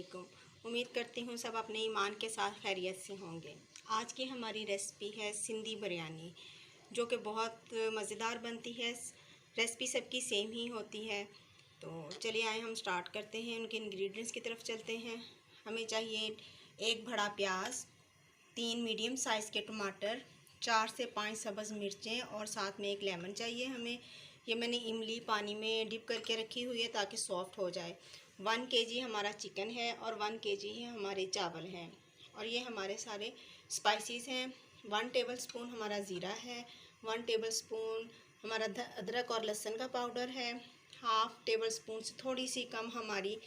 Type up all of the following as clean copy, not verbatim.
वालेकुम। उम्मीद करती हूँ सब अपने ईमान के साथ खैरियत से होंगे। आज की हमारी रेसिपी है सिंधी बिरयानी, जो कि बहुत मज़ेदार बनती है। रेसिपी सबकी सेम ही होती है। तो चलिए आए हम स्टार्ट करते हैं। उनके इंग्रेडिएंट्स की तरफ चलते हैं। हमें चाहिए 1 बड़ा प्याज, 3 मीडियम साइज़ के टमाटर, 4 से 5 सब्ज़ मिर्चें और साथ में 1 लेमन चाहिए हमें। ये मैंने इमली पानी में डिप करके रखी हुई है ताकि सॉफ्ट हो जाए। 1 केजी हमारा चिकन है और 1 केजी ही हमारे चावल हैं। और ये हमारे सारे स्पाइसेस हैं। 1 टेबलस्पून हमारा ज़ीरा है, 1 टेबलस्पून हमारा अदरक और लहसुन का पाउडर है, हाफ़ टेबलस्पून से थोड़ी सी कम हमारी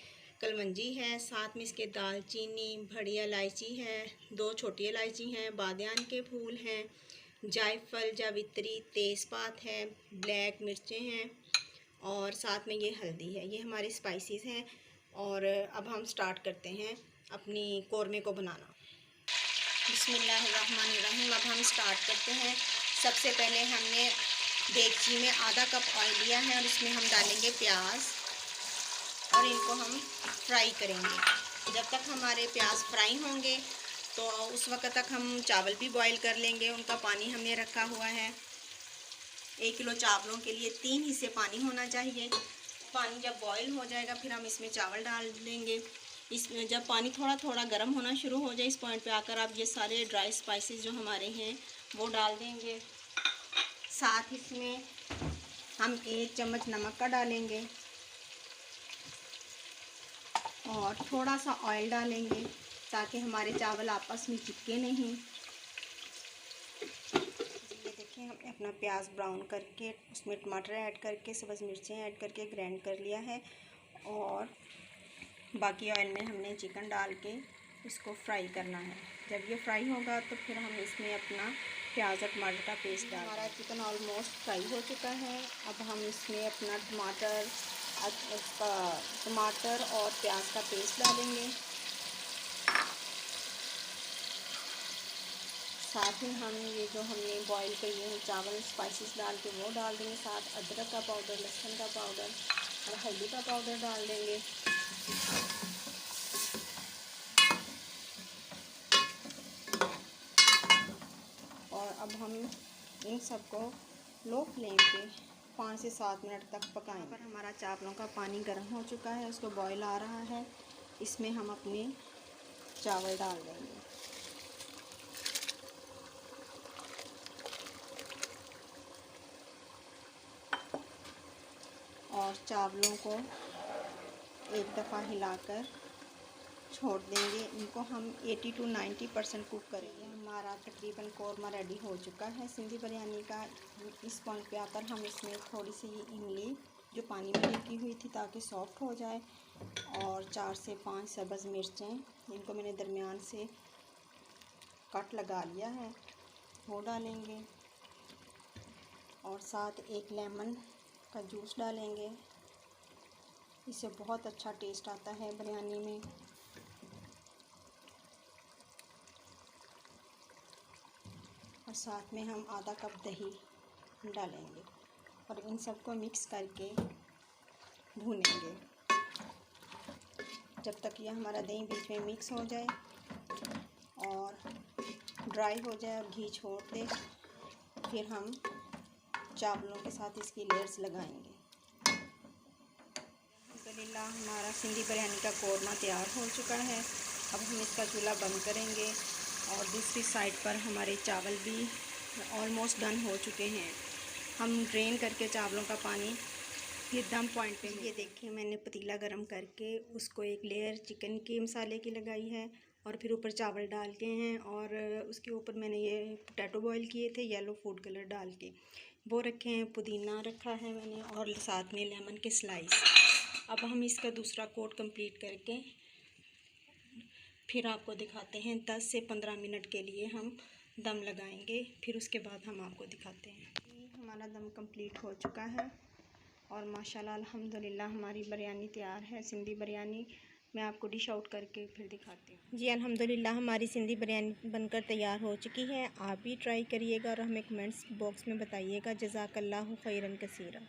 कलमंजी है। साथ में इसके दालचीनी, बड़ी इलायची है, 2 छोटी इलायची हैं, बादियान के फूल हैं, जायफल, जावित्री, तेज़पात है, ब्लैक मिर्चें हैं और साथ में ये हल्दी है। ये हमारे स्पाइसेस हैं। और अब हम स्टार्ट करते हैं अपनी कौरमे को बनाना। बिस्मिल्लाहिर्रहमानिर्रहीम। अब हम स्टार्ट करते हैं। सबसे पहले हमने देगची में आधा कप ऑयल लिया है और इसमें हम डालेंगे प्याज और इनको हम फ्राई करेंगे। जब तक हमारे प्याज फ्राई होंगे तो उस वक्त तक हम चावल भी बॉईल कर लेंगे। उनका पानी हमने रखा हुआ है। 1 किलो चावलों के लिए 3 हिस्से पानी होना चाहिए। पानी जब बॉईल हो जाएगा फिर हम इसमें चावल डाल देंगे। इसमें जब पानी थोड़ा थोड़ा गर्म होना शुरू हो जाए, इस पॉइंट पे आकर आप ये सारे ड्राई स्पाइसेस जो हमारे हैं वो डाल देंगे। साथ इसमें हम 1 चम्मच नमक का डालेंगे और थोड़ा सा ऑयल डालेंगे ताकि हमारे चावल आपस में चिपके नहीं। ये देखिए, हमने अपना प्याज ब्राउन करके उसमें टमाटर ऐड करके सब्ज़ मिर्चें ऐड करके ग्राइंड कर लिया है और बाकी ऑयल में हमने चिकन डाल के इसको फ्राई करना है। जब ये फ्राई होगा तो फिर हम इसमें अपना प्याज और टमाटर का पेस्ट डाल। हमारा चिकन ऑलमोस्ट फ्राई हो चुका है। अब हम इसमें अपना टमाटर और प्याज का पेस्ट डालेंगे। साथ ही हम ये जो हमने बॉईल किए हैं चावल स्पाइसेस डाल के वो डाल देंगे। साथ अदरक का पाउडर, लहसुन का पाउडर और हल्दी का पाउडर डाल देंगे। और अब हम इन सबको लो फ्लेम पे 5 से 7 मिनट तक पकाएंगे। पर हमारा चावलों का पानी गर्म हो चुका है, उसको बॉईल आ रहा है। इसमें हम अपने चावल डाल देंगे और चावलों को एक दफ़ा हिलाकर छोड़ देंगे। इनको हम 80 to 90% कुक करेंगे। हमारा तकरीबन कौरमा रेडी हो चुका है सिंधी बिरयानी का। इस पॉइंट पे आकर हम इसमें थोड़ी सी इमली जो पानी में ढकी हुई थी ताकि सॉफ्ट हो जाए और 4 से 5 सब्ज़ मिर्चें, इनको मैंने दरमियान से कट लगा लिया है, वो डालेंगे और साथ 1 लेमन का जूस डालेंगे। इससे बहुत अच्छा टेस्ट आता है बिरयानी में। और साथ में हम आधा कप दही डालेंगे और इन सबको मिक्स करके भूनेंगे जब तक ये हमारा दही बीच में मिक्स हो जाए और ड्राई हो जाए और घी छोड़ दे। फिर हम चावलों के साथ इसकी लेयर्स लगाएंगे। अल्हम्दुलिल्लाह हमारा सिंधी बिरयानी का कौरमा तैयार हो चुका है। अब हम इसका चूल्हा बंद करेंगे और दूसरी साइड पर हमारे चावल भी ऑलमोस्ट डन हो चुके हैं। हम ड्रेन करके चावलों का पानी फिर दम पॉइंट पे ये देखिए, मैंने पतीला गरम करके उसको एक लेयर चिकन के मसाले की लगाई है और फिर ऊपर चावल डाल के हैं और उसके ऊपर मैंने ये पोटैटो बॉईल किए थे येलो फूड कलर डाल के वो रखे हैं। पुदीना रखा है मैंने और साथ में लेमन के स्लाइस। अब हम इसका दूसरा कोट कंप्लीट करके फिर आपको दिखाते हैं। 10 से 15 मिनट के लिए हम दम लगाएंगे, फिर उसके बाद हम आपको दिखाते हैं। हमारा दम कंप्लीट हो चुका है और माशाल्लाह अल्हम्दुलिल्लाह हमारी बिरयानी तैयार है, सिंधी बिरयानी। मैं आपको डिश आउट करके फिर दिखाती हूँ। जी अल्हम्दुलिल्लाह हमारी सिंधी बिरयानी बनकर तैयार हो चुकी है। आप भी ट्राई करिएगा और हमें कमेंट्स बॉक्स में बताइएगा। जज़ाकल्लाहु खैरन कसीरा।